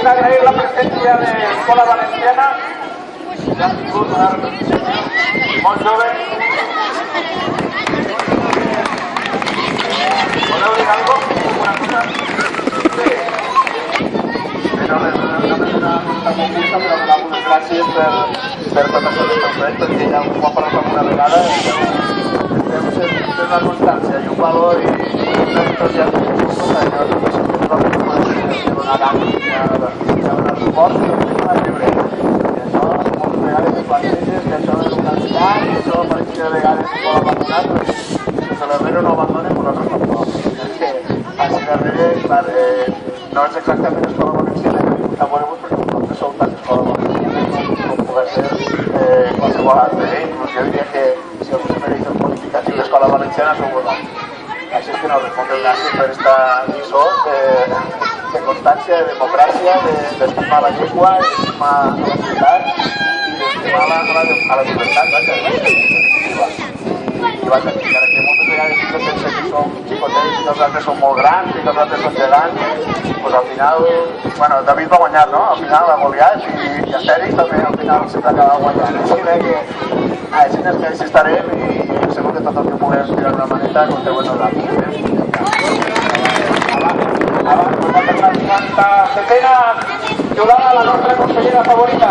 Vull agrair la presència de l'Escola Valenciana, que ha tingut una representació molt jove. Voleu dir alguna cosa? Sí. No només una conquista, però donar moltes gràcies per tot això que esteu fent, perquè ja ho ha parlat alguna vegada. Estem sent una constància i un valor i una història que ens va fer donar ànim i a donar suport, però que és una llibre. I això moltes vegades es planteja que això és una entitat i això pareix que de vegades es pot abandonar, però si l'herrero no abandona, nosaltres tampoc. Així darrere, clar, no és exactament Escola Valenciana que vingut a veure-vos, perquè vosaltres sou tan Escola Valenciana com poder ser qualsevol altre. Inclús jo diria que si algú se mereix el qualificatiu d'Escola Valenciana sou vosaltres. Així és que no, moltes gràcies per esta lliçó de constància, de democràcia, d'estimar la llengua, d'estimar la ciutat i d'estimar la llibertat, i vaja, encara que moltes vegades sí que pensa que som xicotets i que els altres són molt grans i que els altres són gegants, doncs al final, bueno, David va guanyar, no? Al final a Goliat i Astèrix també al final sempre acaba guanyant. Així que així és que així estarem i segur que tot el que puguem tirar una maneta conteu en nosaltres. Abans, per la setena jugada la nostra consellera favorita.